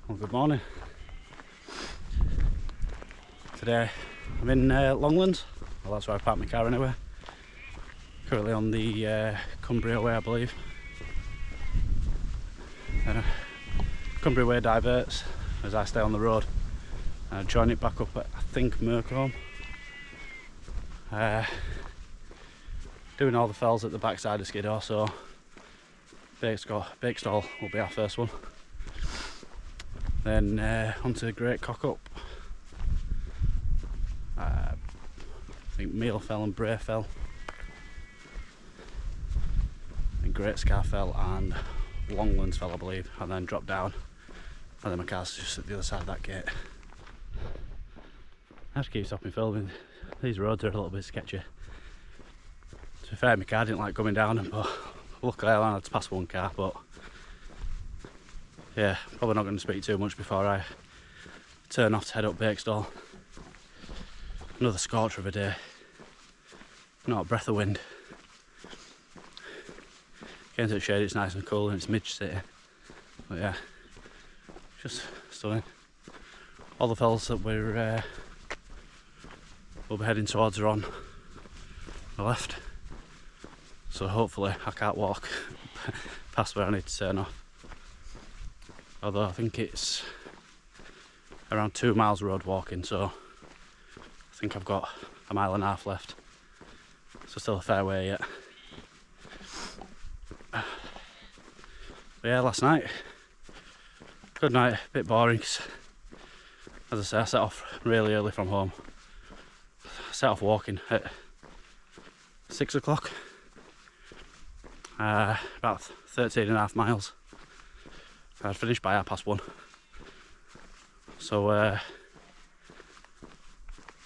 Well, good morning. Today I'm in Longlands. Well, that's where I parked my car anyway. Currently on the Cumbria Way, I believe. Cumbria Way diverts as I stay on the road. I join it back up at, I think, Mercombe. Doing all the fells at the backside of Skiddaw, so Bakestall will be our first one. Then onto Great Cockup. I think Meal Fell and Bray Fell. And Great Scar Fell and Longlands Fell, I believe, and then drop down. And then my car's just at the other side of that gate. I have to keep stopping filming. These roads are a little bit sketchy. To be fair, my car didn't like coming down, but luckily I had to pass one car. But yeah, probably not going to speak too much before I turn off to head up Bakestall. Another scorcher of a day. Not a breath of wind. Getting to the shade, it's nice and cool and it's mid-city. But yeah, just stunning. All the fells that we'll be heading towards are on the left. So hopefully I can't walk past where I need to turn off. Although I think it's around 2 miles road walking, so I think I've got a mile and a half left. So still a fair way yet. But yeah, last night, good night, a bit boring. As I say, I set off really early from home. I set off walking at 6 o'clock. About 13.5 miles. I'd finished by 1:30. So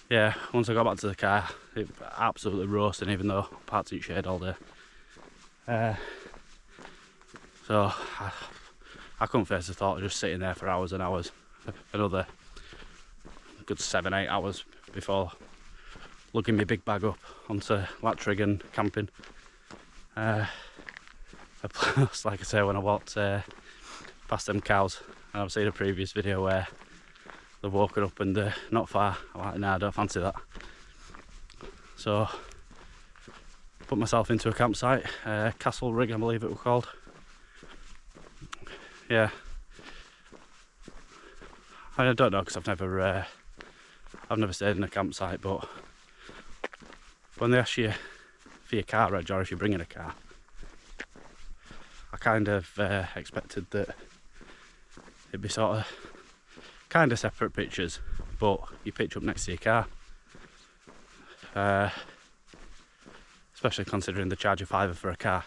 yeah, once I got back to the car, it was absolutely roasting, even though I parked in shade all day. So I couldn't face the thought of just sitting there for hours and hours. Another good 7-8 hours before lugging my big bag up onto Lattrig and camping. Plus, like I say, when I walked past them cows, and I've seen a previous video where they've woken up and they're not far. I'm like, nah, I don't fancy that. So put myself into a campsite, Castle Rig, I believe it was called. Yeah, I don't know because I've never stayed in a campsite, but when they ask you for your car reg or if you're bringing a car, I kind of expected that it'd be sort of kind of separate pictures, but you pitch up next to your car. Especially considering the charge of £5 for a car.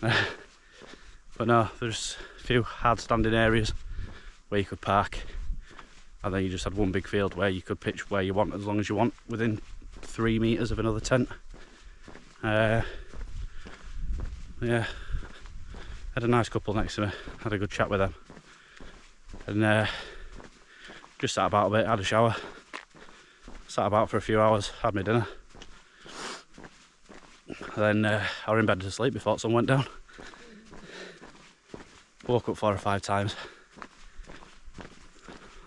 But no, there's a few hard standing areas where you could park, and then you just had one big field where you could pitch where you want, as long as you want, within 3 metres of another tent. Yeah, had a nice couple next to me, had a good chat with them, and just sat about a bit, had a shower, sat about for a few hours, had my dinner, and then I was in bed to sleep before the sun went down. Woke up 4 or 5 times,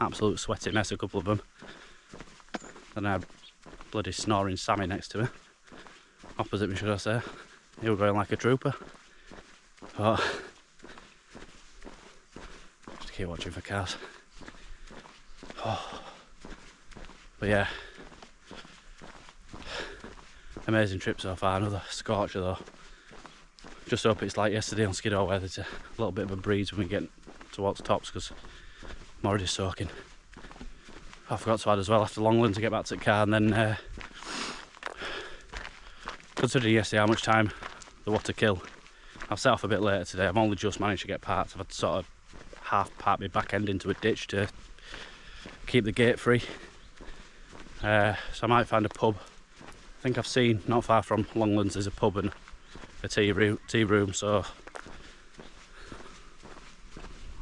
absolute sweaty mess, a couple of them, and I had bloody snoring Sammy next to me, opposite me should I say. He was going like a trooper. But just keep watching for cars. Oh. But yeah, amazing trip so far. Another scorcher though. Just hope it's like yesterday on Skiddaw where there's a little bit of a breeze when we get towards tops, because I'm already soaking. I forgot to add as well, after Longlands to get back to the car, and then considering yesterday how much time there was to kill, I've set off a bit later today. I've only just managed to get parked. I've had to sort of half park my back end into a ditch to keep the gate free. So I might find a pub. I think I've seen not far from Longlands there's a pub and a tea room, so I'll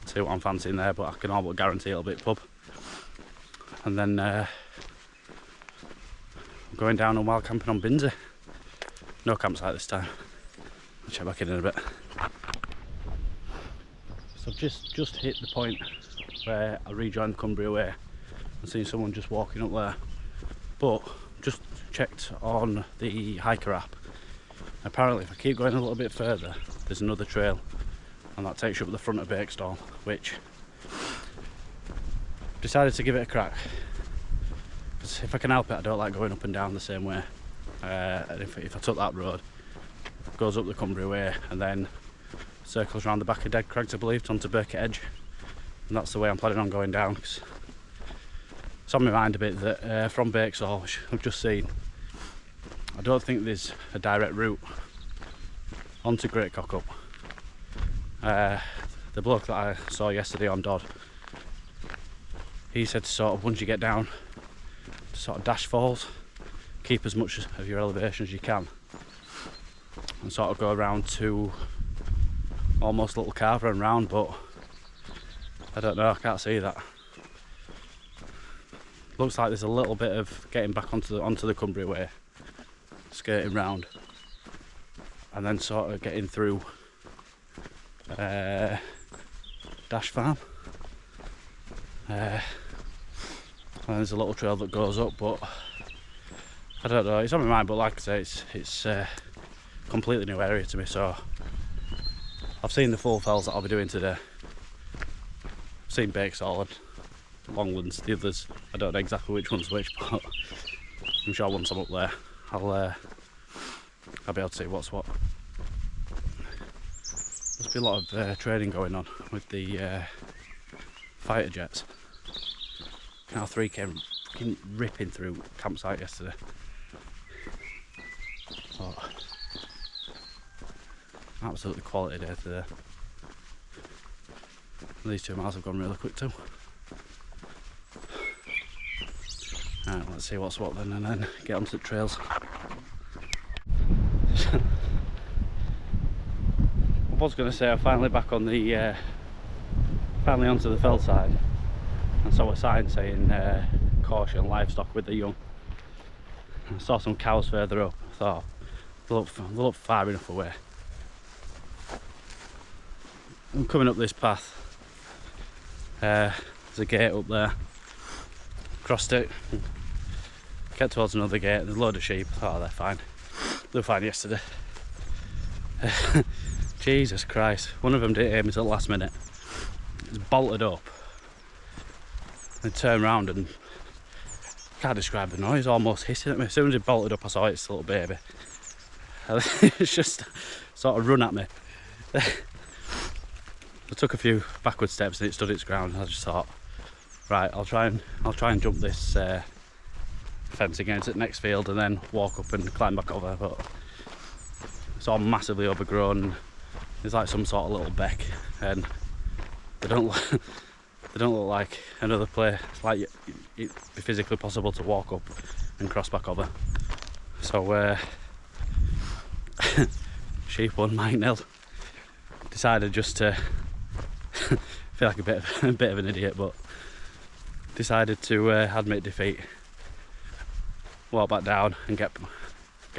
see what I'm fancying there, but I can all but guarantee it'll be a pub. And then I'm going down on wild camping on Binsey. No campsite this time. I'll check back in a bit. So I've just hit the point where I rejoined Cumbria Way and seen someone just walking up there. But just checked on the hiker app. Apparently if I keep going a little bit further, there's another trail, and that takes you up the front of Bakestall, which decided to give it a crack. Because if I can help it, I don't like going up and down the same way. And if I took that road, it goes up the Cumbria Way and then circles around the back of Dead Crags, I believe, onto Birket Edge. And that's the way I'm planning on going down. Cause it's on my mind a bit that from Bakestall, which I've just seen, I don't think there's a direct route onto Great Cockup. The bloke that I saw yesterday on Dodd, he said to sort of, once you get down to sort of dash falls, keep as much of your elevation as you can and sort of go around to almost Little Carver and round, but I don't know, I can't see that. Looks like there's a little bit of getting back onto the Cumbria Way, skirting round, and then sort of getting through Dash Farm. And there's a little trail that goes up, but I don't know, it's on my mind, but like I say, it's a completely new area to me, so I've seen the full fells that I'll be doing today. I've seen Bakestall and Longlands, the others, I don't know exactly which one's which, but I'm sure once I'm up there, I'll be able to see what's what. Must be a lot of training going on with the fighter jets. Canal 3 came ripping through campsite yesterday. Oh, absolutely quality day today. These 2 miles have gone really quick too. Right, let's see what's what then, and then get onto the trails. I was going to say I'm finally back on the finally onto the fell side, and saw a sign saying caution livestock with the young. I saw some cows further up. I thought they look far enough away. I'm coming up this path. There's a gate up there. Crossed it, get towards another gate. There's a load of sheep. Oh, they're fine. They were fine yesterday. Jesus Christ, one of them didn't aim until the last minute. It's bolted up and turned round, and can't describe the noise, almost hissing at me. As soon as it bolted up, I saw it's a little baby. It's just sort of run at me. I took a few backward steps and it stood its ground, and I just thought, right, I'll try and jump this fence against the next field and then walk up and climb back over, but it's all massively overgrown. There's like some sort of little beck, and they don't look like another place. It's like it'd be physically possible to walk up and cross back over. So sheep 1, mine 0. Decided just to feel like a bit of an idiot, but decided to admit defeat, walk back down and get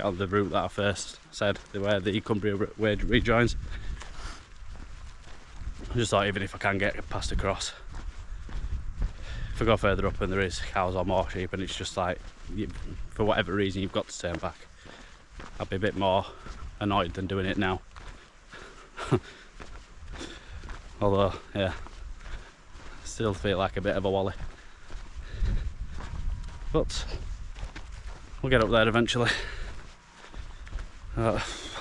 on the route that I first said, where the Cumbria Way rejoins. I just thought, even if I can get past across, if I go further up and there is cows or more sheep and it's just like, for whatever reason you've got to turn back, I'd be a bit more annoyed than doing it now. Although, yeah, still feel like a bit of a wally. But we'll get up there eventually. It's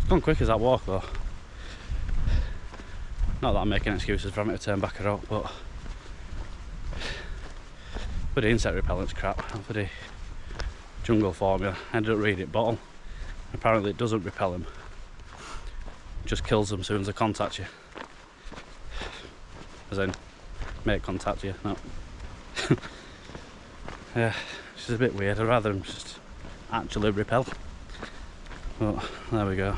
gone quick as that walk though. Not that I'm making excuses for having to turn back a rock, but the insect repellent's crap. For the jungle formula, I ended up reading it bottle. Apparently it doesn't repel them, it just kills them as soon as they contact you. As in, make contact you, no. Yeah, it's just a bit weird. I'd rather them just actually repel. But there we go.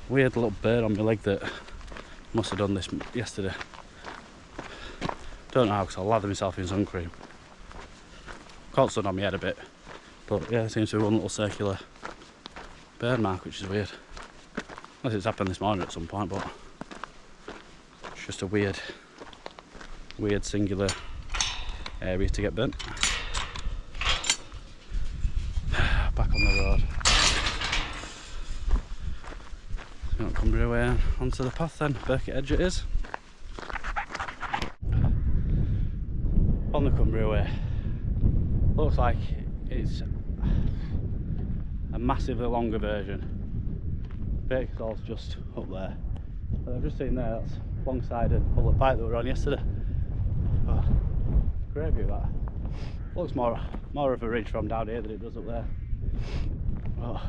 Weird little bird on my leg that must have done this yesterday. Don't know how, because I lathered myself in sun cream. Caught sun on my head a bit, but yeah, it seems to be one little circular bird mark, which is weird. Unless it's happened this morning at some point, but It's just a weird singular area to get burnt. Back on the road. So not Cumbria way onto the path then, Birket Edge it is. On the Cumbria way. Looks like it's a massively longer version. Bakestall's just up there. But I've just seen there, that's alongside a public pipe that we were on yesterday. Oh, great view that. Looks more of a ridge from down here than it does up there. Oh,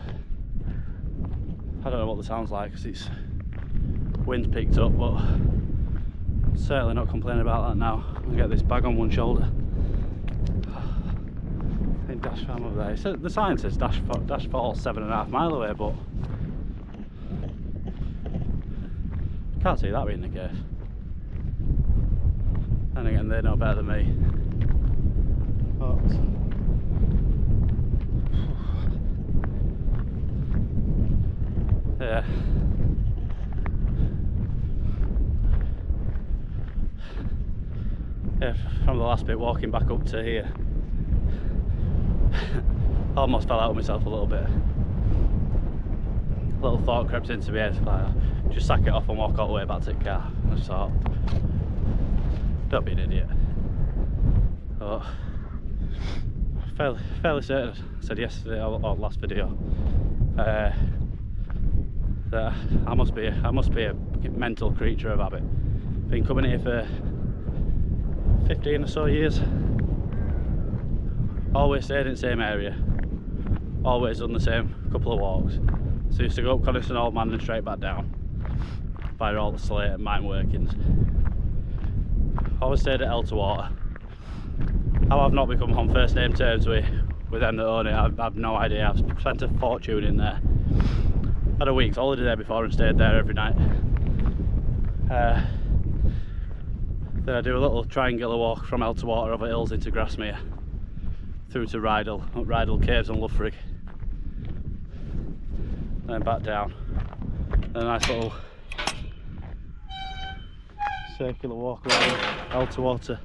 I don't know what the sound's like because it's wind's picked up, but certainly not complaining about that now. I get this bag on one shoulder. I think Dash Farm over there. The sign says Dash Fall 7.5 miles away, but can't see that being the case. And again, they know better than me. But yeah. Yeah, from the last bit walking back up to here, I almost fell out of myself a little bit. A little thought crept into my head, like, just sack it off and walk all the way back to the car. I just thought, don't be an idiot. But fairly certain, I said yesterday or last video, that I must be a mental creature of habit. Been coming here for 15 or so years. Always stayed in the same area. Always done the same couple of walks. So I used to go up Coniston Old Man and straight back down via all the slate and mine workings. Always stayed at Elterwater. How I've not become on first name terms with them that own it, I've no idea. I've spent a fortune in there. Had a week's holiday there before and stayed there every night. Then I do a little triangular walk from Elterwater over hills into Grasmere, through to Rydal, up Rydal Caves and Loughrig, then back down. And a nice little circular walk around Elterwater.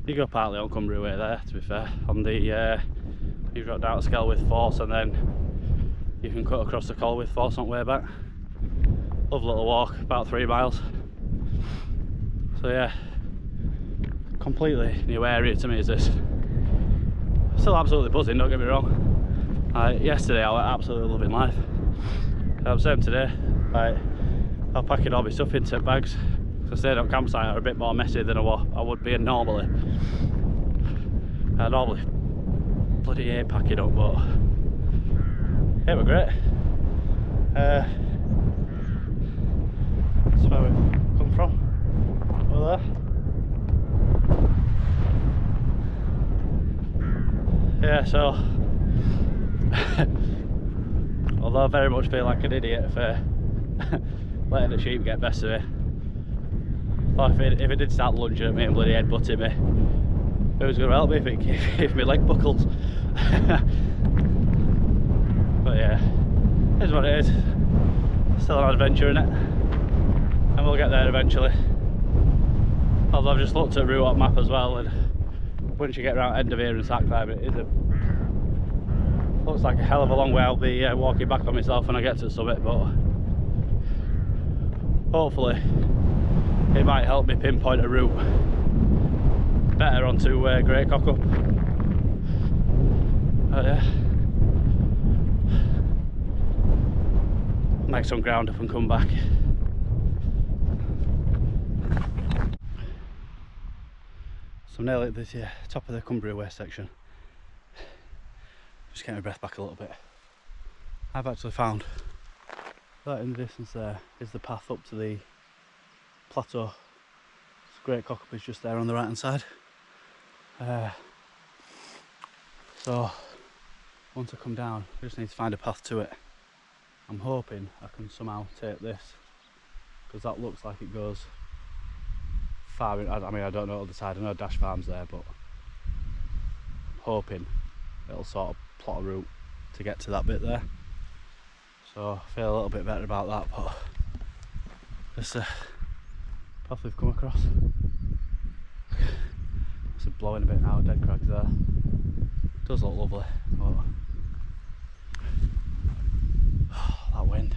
You go partly on Cumbria Way there, to be fair. On the you drop down to Skelwith Force and then you can cut across the Colwith Force on the way back. Lovely little walk, about 3 miles. So yeah, completely new area to me is this. Still absolutely buzzing, don't get me wrong. Yesterday I was absolutely loving life. I'm same today. I'll pack all my stuff into bags. I stayed on campsite are a bit more messy than I would be normally. I normally bloody hate packing up, but it was great. That's where we've come from. Over there. Yeah, so although I very much feel like an idiot for letting the sheep get best of me, if it did start lunging at me and bloody headbutting me, it was going to help me if my leg buckles. But yeah, it is what it is. Still an adventure in it, and we'll get there eventually. Although I've just looked at route on map as well, and once you get around end of here and start climbing, looks like a hell of a long way. I'll be walking back on myself when I get to the summit, but hopefully it might help me pinpoint a route better onto Great Cockup. Yeah, make some ground up and come back. So I'm nearly at the top of the Cumbria Way section. Just getting my breath back a little bit. I've actually found that in the distance there is the path up to the plateau. Great Cockup is just there on the right hand side. So once I come down, I just need to find a path to it. I'm hoping I can somehow take this, because that looks like it goes far in. I mean, I don't know the other side. I know Dash Farm's there, but I'm hoping it'll sort of plot a route to get to that bit there. So I feel a little bit better about that, but This path we've come across. It's blowing a bit now, dead crags there. Does look lovely, but that wind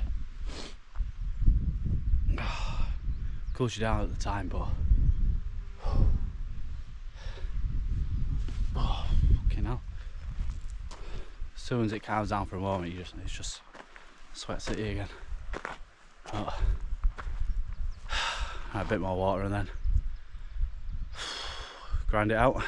cools you down at the time, but oh, fucking hell. As soon as it calms down for a moment, it's just sweats at you again. But, a bit more water and then grind it out.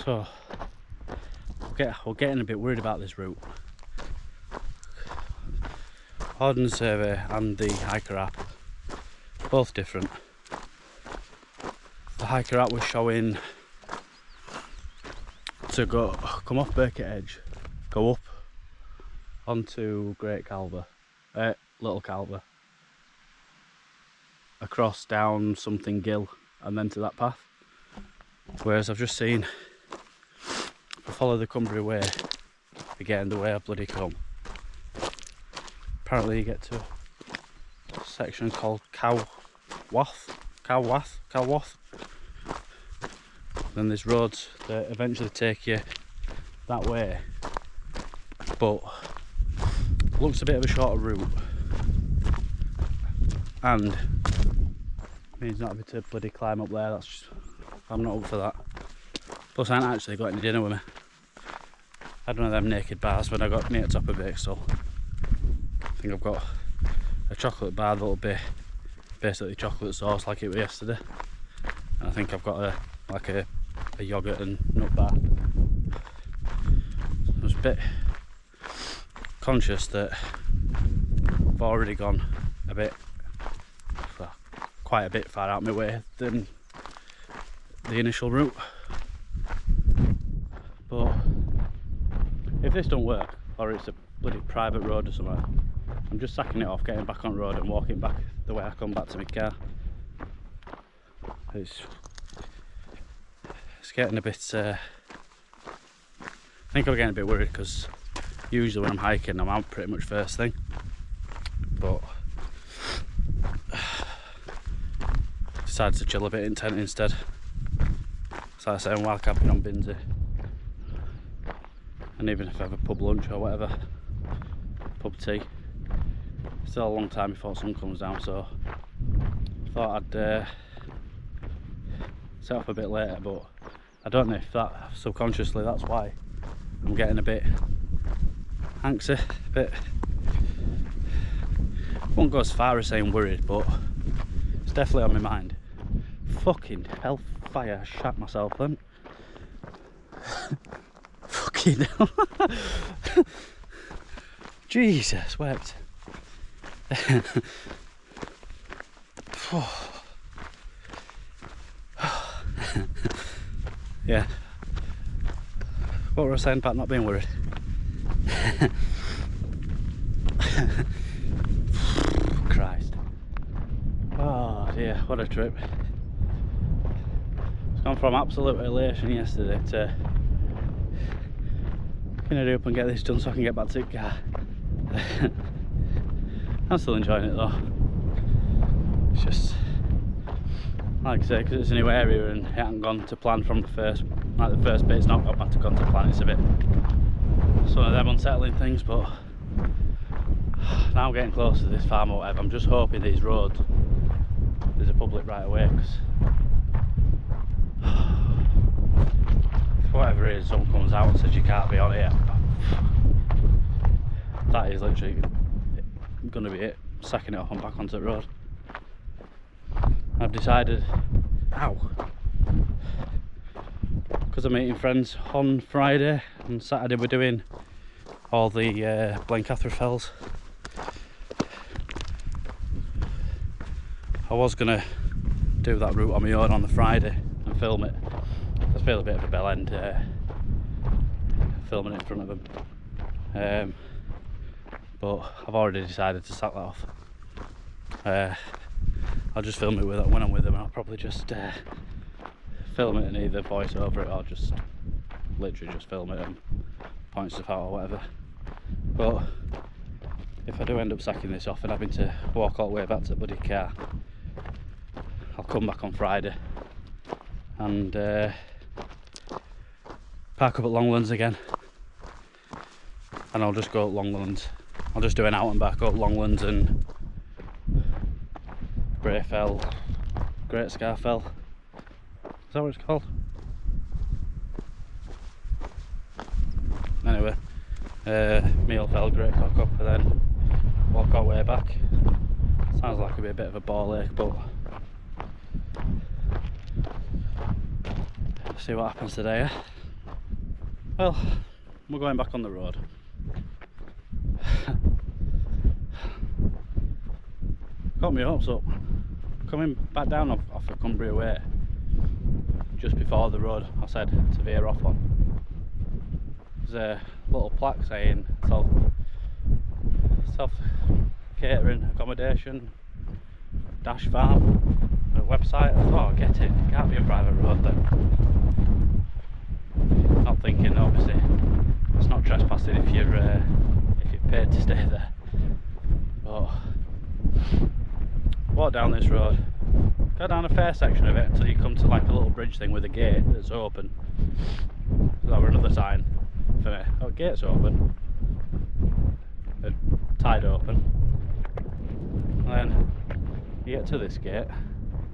So we're getting a bit worried about this route. Ordnance Survey and the hiker app, both different. The hiker app was showing to come off Birket Edge, go up onto Great Calver, Little Calver, across down something Gill and then to that path. Whereas I've just seen, if I follow the Cumbria Way again, the way I bloody come, apparently you get to a section called Cowwath. Then there's roads that eventually take you that way, but looks a bit of a shorter route and means not having to bloody climb up there. That's just, I'm not up for that. Plus I ain't actually got any dinner with me. I had one of them naked bars when I got near the top of Bakestall. I think I've got a chocolate bar that'll be basically chocolate sauce like it was yesterday, and I think I've got a yoghurt and nut bar. I was a bit conscious that I've already gone a bit, well, quite a bit far out my way than the initial route. But if this don't work, or it's a bloody private road or somewhere, I'm just sacking it off, getting back on road and walking back the way I come back to my car. It's getting a bit, I think I'm getting a bit worried because usually when I'm hiking I'm out pretty much first thing, but decided to chill a bit in tent instead. So I say, while camping on Binsey, and even if I have a pub lunch or whatever, pub tea, still a long time before sun comes down, so I thought I'd set off a bit later, but I don't know if that subconsciously that's why I'm getting a bit anxious, a bit, won't go as far as saying worried, but it's definitely on my mind. Fucking hellfire, I shat myself then. Fucking hell. Jesus, wept. Yeah. What were I saying about not being worried? Christ. Oh dear, what a trip. It's gone from absolute elation yesterday to gonna hurry up and get this done so I can get back to the car. I'm still enjoying it though. It's just, like I say, because it's a new area and it hasn't gone to plan from the first, like the first bit's not gone to plan, it's a bit, it's one of them unsettling things, but now I'm getting close to this farm or whatever, I'm just hoping these roads, there's a public right of way, because whatever it is, someone comes out and says you can't be on here, that is literally going to be it, sacking it off and back onto the road. I've decided, because I'm meeting friends on Friday and Saturday we're doing all the Blencathra fells. I was going to do that route on my own on the Friday and film it. I feel a bit of a bell end filming it in front of them, but I've already decided to sack that off. I'll just film it when I'm with them, and I'll probably just film it and either voice over it or just literally just film it and point stuff out or whatever. But if I do end up sacking this off and having to walk all the way back to the bloody car, I'll come back on Friday and park up at Longlands again, and I'll just go up Longlands. I'll just do an out and back up Longlands and Great Cockup. Is that what it's called? Anyway, Meal Fell, Great Cockup, and then walk our way back. Sounds like it'll be a bit of a ball ache, but see what happens today, eh? Well, we're going back on the road. Got my hopes up. Coming back down off the Cumbria Way, just before the road I said to veer off on, there's a little plaque saying self catering accommodation dash farm, a website. I thought, get it, it can't be a private road then. Not thinking obviously it's not trespassing if you're paid to stay there. But walk down this road, go down a fair section of it until you come to like a little bridge thing with a gate that's open. So that were another sign for me. Oh, gate's open, tied open. And then you get to this gate,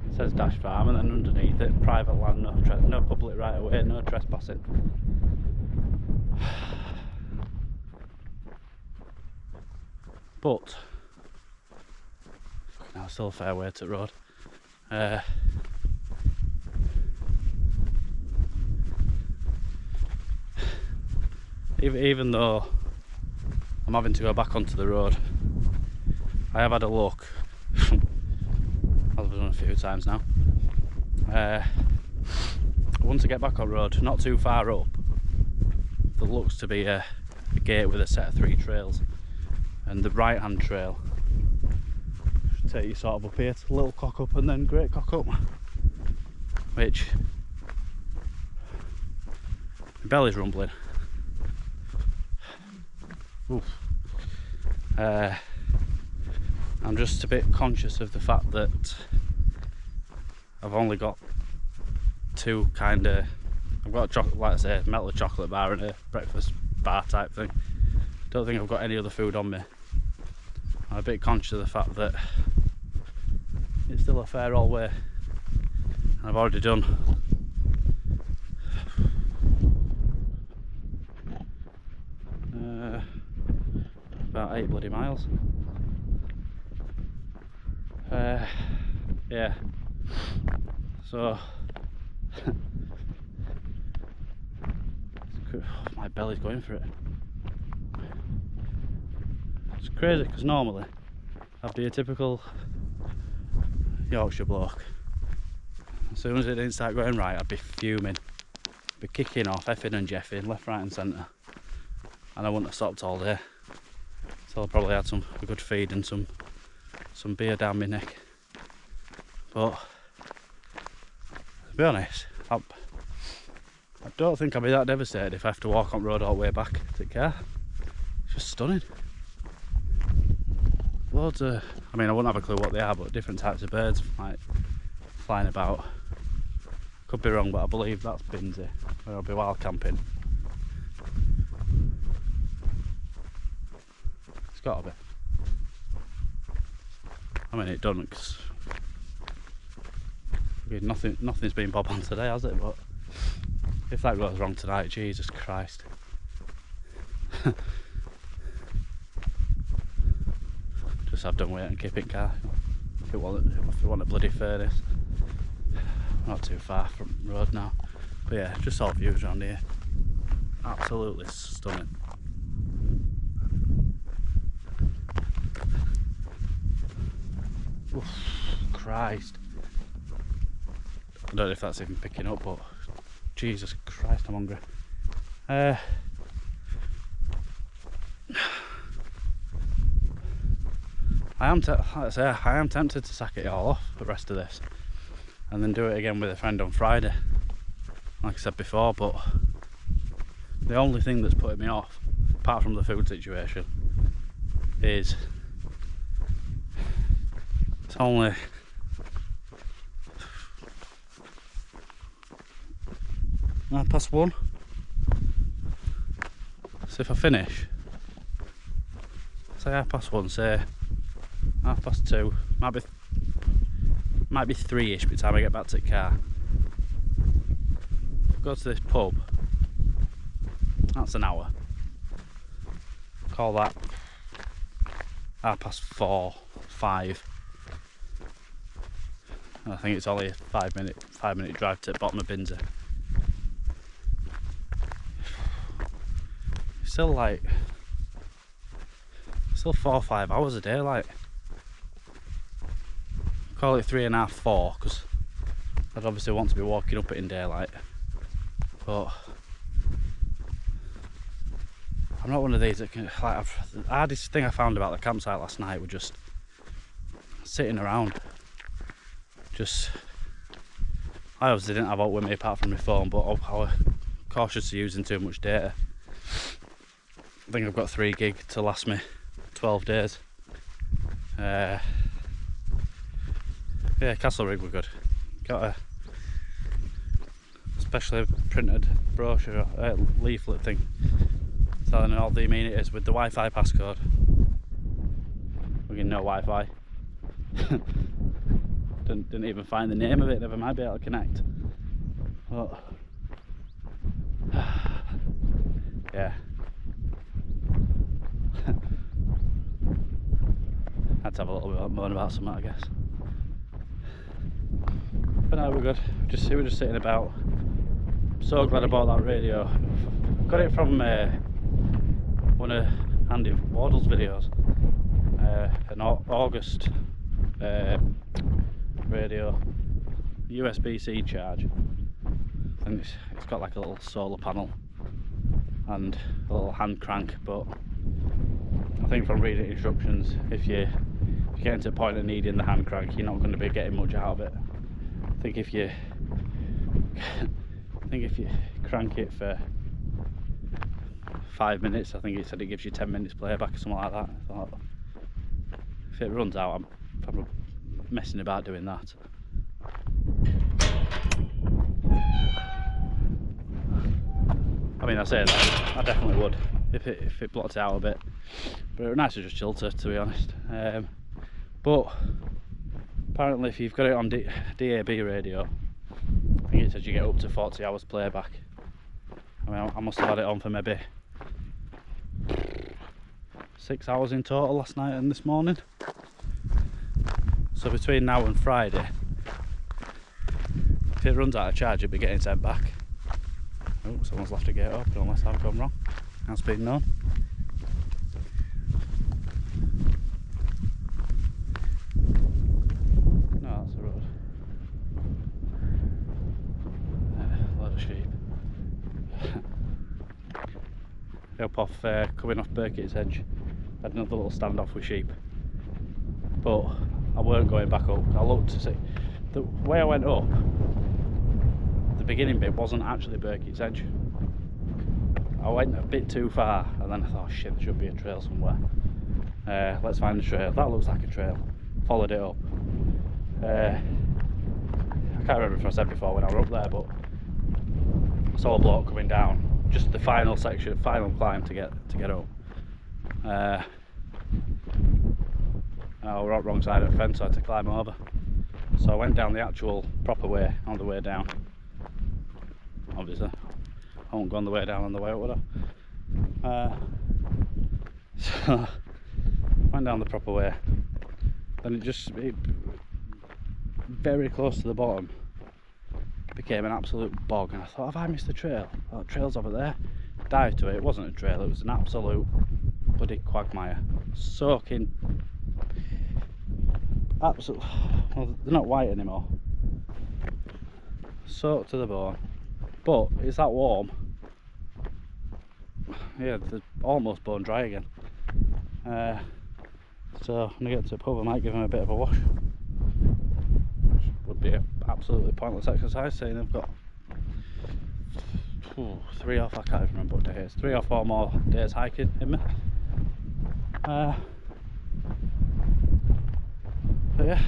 it says dash farm, and then underneath it, private land, no public right of way, no trespassing. But now still a fair way to the road. Even though I'm having to go back onto the road, I have had a look. I've done a few times now. Once I get back on road, not too far up, there looks to be a gate with a set of 3 trails, and the right hand trail should take you sort of up here to Little Cockup and then Great Cockup, which my belly's rumbling. Oof. I'm just a bit conscious of the fact that I've only got 2 kind of, I've got a chocolate, like I say, melted chocolate bar and a breakfast bar type thing. Don't think I've got any other food on me. I'm a bit conscious of the fact that it's still a fair old way, and I've already done about 8 bloody miles. Yeah, so my belly's going for it. It's crazy because normally I'd be a typical Yorkshire bloke. As soon as it didn't start going right, I'd be fuming, be kicking off, effing and jeffing left, right and centre, and I wouldn't have stopped all day. So I probably had a good feed and some beer down my neck. But to be honest, I don't think I'll be that devastated if I have to walk on road all the way back to the car. It's just stunning. Loads of, I mean, I wouldn't have a clue what they are, but different types of birds like flying about. Could be wrong, but I believe that's Binsey, where I'll be wild camping. It's got to be. I mean, it doesn't, because nothing's been bob on today, has it? But if that goes wrong tonight, Jesus Christ. Just have done wait and keep it car. If you want a bloody furnace. Not too far from the road now. But yeah, just all views around here. Absolutely stunning. Oof, Christ. I don't know if that's even picking up, but Jesus Christ, I'm hungry. I am tempted to sack it all off the rest of this and then do it again with a friend on Friday, like I said before. But the only thing that's putting me off, apart from the food situation, is it's only (1:30). So if I finish, say 1:30, say 2:30, might be 3ish by the time I get back to the car. Go to this pub, that's an hour. Call that 4:30, 5. I think it's only a 5-minute drive to the bottom of Binsey. Still 4 or 5 hours a day, like. Call it 3.5, 4, because I'd obviously want to be walking up it in daylight. But I'm not one of these that can, like, the hardest thing I found about the campsite last night was just sitting around. I obviously didn't have out with me apart from my phone, but I was cautious of using too much data. I think I've got 3 gig to last me 12 days. Yeah, Castle Rig were good. Got a specially printed brochure, leaflet thing, telling all the amenities with the Wi-Fi passcode. We get no Wi-Fi. Didn't even find the name of it, never mind be able to connect. But yeah. Had to have a little bit more about something, I guess. But no, we're good. We're just sitting about. So glad I bought that radio. Got it from one of Andy Wardle's videos. an August radio, USB-C charge. I think it's got like a little solar panel and a little hand crank, but I think from reading instructions, if you get to the point of needing the hand crank, you're not going to be getting much out of it. I think if you crank it for 5 minutes, I think it said it gives you 10 minutes playback or something like that. I thought, if it runs out, I'm probably messing about doing that. I mean, I say that, I definitely would if it blocked it out a bit, but it would be nice to just chill to be honest. But apparently if you've got it on DAB radio, I think it says you get up to 40 hours playback. I mean, I must have had it on for maybe 6 hours in total last night and this morning. So between now and Friday, if it runs out of charge, you'll be getting sent back. Oh, someone's left a gate open unless I've gone wrong. That's been known. No, that's the road. A lot of sheep. Up off, coming off Burkitt's Edge, had another little standoff with sheep. But I weren't going back up. I looked to see. The way I went up, the beginning bit wasn't actually Burkitt's Edge. I went a bit too far and then I thought, shit, there should be a trail somewhere. Let's find the trail. That looks like a trail. Followed it up. I can't remember if I said before when I were up there, but I saw a bloke coming down. Just the final section, final climb to get up. I was on the wrong side of the fence, so I had to climb over. So I went down the actual proper way on the way down. Obviously, I won't go on the way down on the way up, would I? So went down the proper way. Then it very close to the bottom became an absolute bog, and I thought, have I missed the trail? Oh, the trail's over there. Dived to it. It wasn't a trail, it was an absolute bloody quagmire. Soaking. Absolute. Well, they're not white anymore. Soaked to the bone. But it's that warm. Yeah, they're almost bone dry again. So when I get to the pub, I might give them a bit of a wash. Which would be an absolutely pointless exercise, saying they've got 3 or 4, I can't even remember what day it is, 3 or 4 more days hiking in me. But yeah,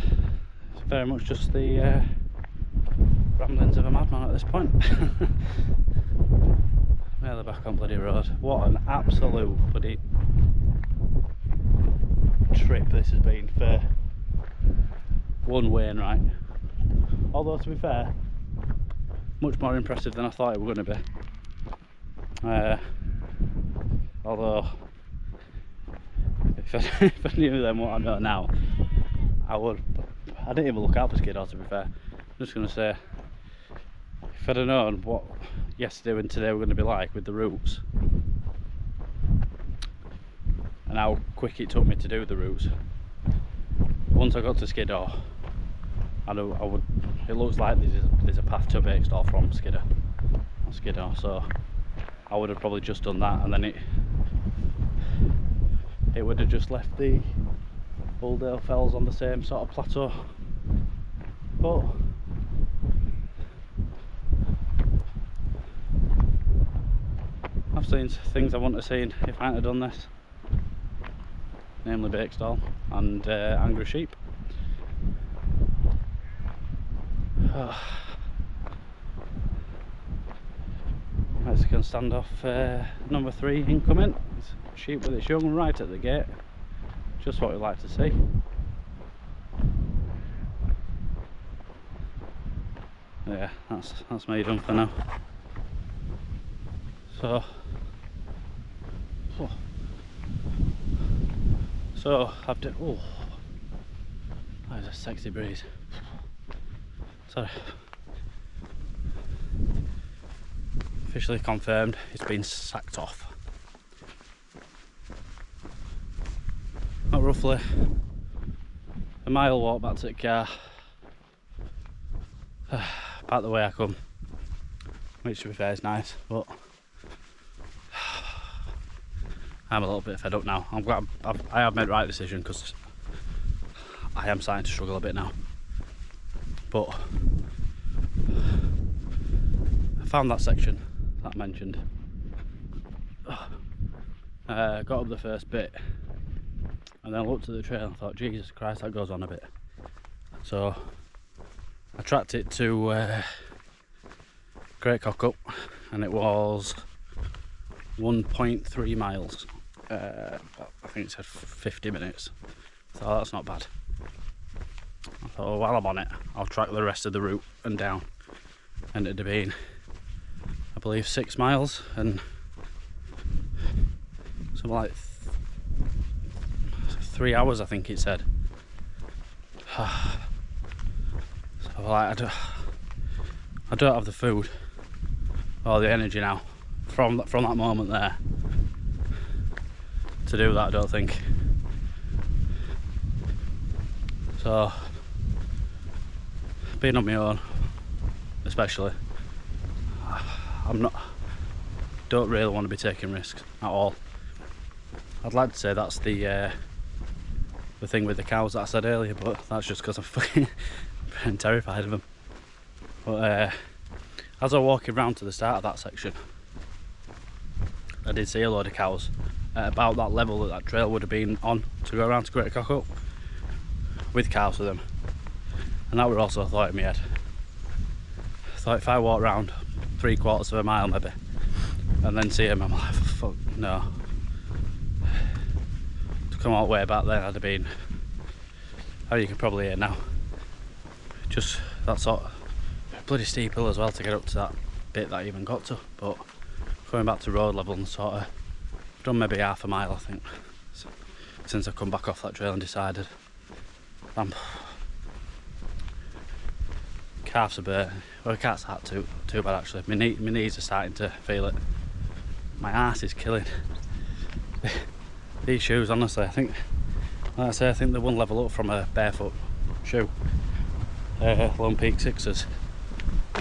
it's very much just the ramblings of a madman at this point. Yeah, they're back on bloody road. What an absolute bloody trip this has been for one Wainwright. Although to be fair, much more impressive than I thought it was going to be. Although if I knew then what I know now, I didn't even look out for Skiddaw, to be fair. I'm just going to say, if I'd have known what yesterday and today were going to be like with the routes and how quick it took me to do the routes, once I got to Skiddaw, it looks like there's a path to Bakestall from Skiddaw, so I would have probably just done that, and then it would have just left the Uldale fells on the same sort of plateau. But I've seen things I wouldn't have seen if I hadn't have done this, namely Bakestall and angry sheep. Mexican standoff number 3 incoming. It's a sheep with its young right at the gate. Just what we like to see. Yeah, that's me done for now. So I've done. Oh, that is a sexy breeze. Sorry. Officially confirmed, it's been sacked off. At roughly a mile walk back to the car. Back the way I come, which to be fair is nice, but I'm a little bit fed up now. I'm glad I have made the right decision, because I am starting to struggle a bit now. But I found that section that I mentioned. Got up the first bit and then looked at the trail and thought, Jesus Christ, that goes on a bit. So I tracked it to Great Cockup, and it was 1.3 miles. I think it said 50 minutes. So that's not bad. I thought, well, while I'm on it, I'll track the rest of the route and down. And it'd have been, I believe, 6 miles and something like 3 hours, I think it said. So like, I don't have the food or the energy now from that moment there to do that, I don't think. So being on my own, especially, don't really want to be taking risks at all. I'd like to say that's the thing with the cows that I said earlier, but that's just because I'm fucking terrified of them. But as I was walking round to the start of that section, I did see a load of cows at about that level that trail would have been on to go around to Great Cockup, with cows with them. And that were also a thought in my head. I thought if I walk around 3/4 of a mile maybe and then see him, I'm like, fuck no. To come all the way back then, I'd have been, how you can probably hear now, just that sort of bloody steep hill as well to get up to that bit that I even got to. But going back to road level and sort of done maybe half a mile, I think, since I've come back off that trail and decided calves are bare. Well, the cat's hat too bad actually. My knees are starting to feel it. My arse is killing. These shoes, honestly, I think, like I say, I think they're one level up from a barefoot shoe. Lone Peak 6s.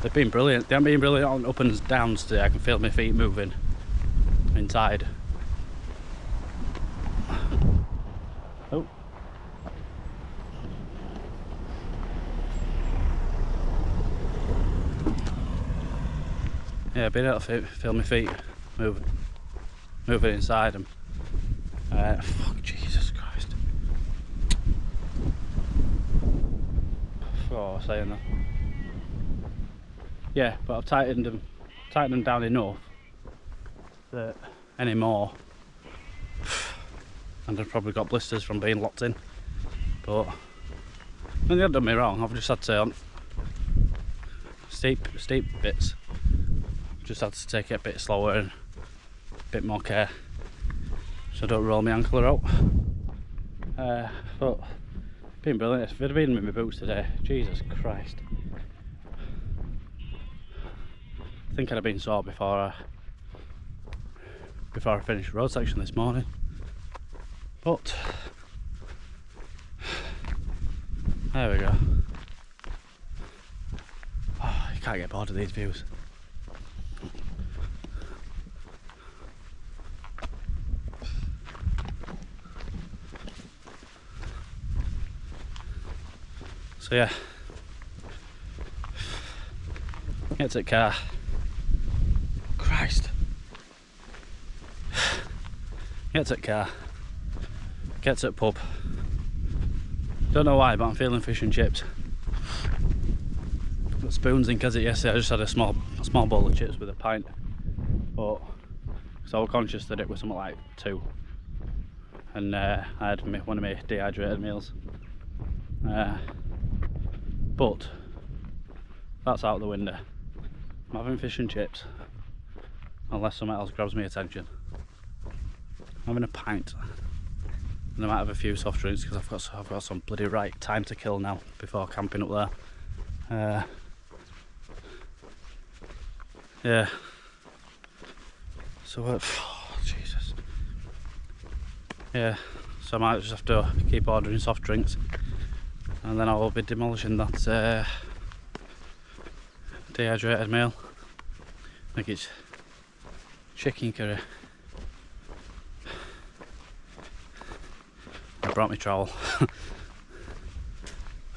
They've been brilliant. They haven't been brilliant on up and downs today. I can feel my feet moving inside. Oh. Yeah, being able to feel my feet moving inside them. Fuck, Jesus Christ. Oh, saying that. Yeah, but I've tightened them down enough that any more, and I've probably got blisters from being locked in. But I mean, they haven't done me wrong. I've just had to on steep bits. Just had to take it a bit slower and a bit more care, so I don't roll my ankle out. But been brilliant. If I'd been with my boots today, Jesus Christ, I think I'd have been sore before I finished the road section this morning. But there we go. Oh, you can't get bored of these views. So yeah, get to the car. Christ. Get to the car. Get to the pub. Don't know why, but I'm feeling fish and chips. Got spoons in because yesterday I just had a small bowl of chips with a pint. But so I was conscious that it was something like 2. And I had one of my dehydrated meals. But that's out the window. I'm having fish and chips, unless something else grabs my attention. I'm having a pint, and I might have a few soft drinks because I've got some bloody right time to kill now before camping up there. Yeah. So oh, Jesus. Yeah. So I might just have to keep ordering soft drinks and then I will be demolishing that dehydrated meal. I think it's chicken curry. I brought my trowel.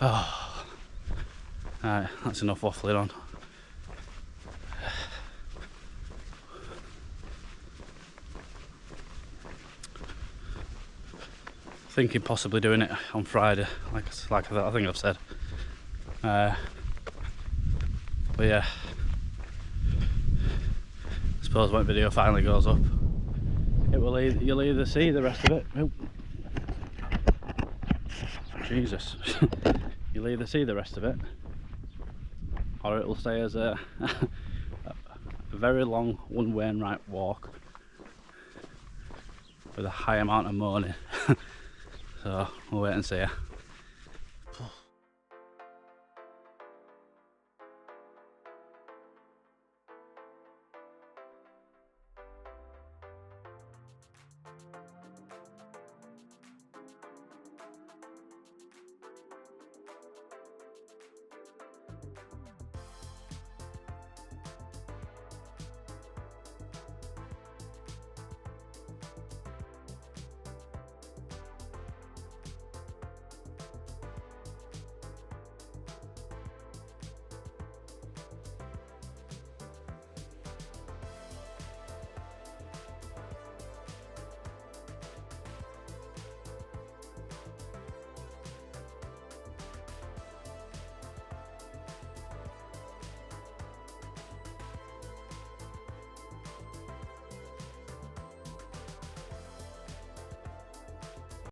Oh. Alright, that's enough waffling on. Thinking possibly doing it on Friday, like I think I've said. But yeah, I suppose when the video finally goes up, you'll either see the rest of it. Oh. Jesus. You'll either see the rest of it, or it'll stay as a very long one Wainwright walk with a high amount of moaning. So we'll wait and see.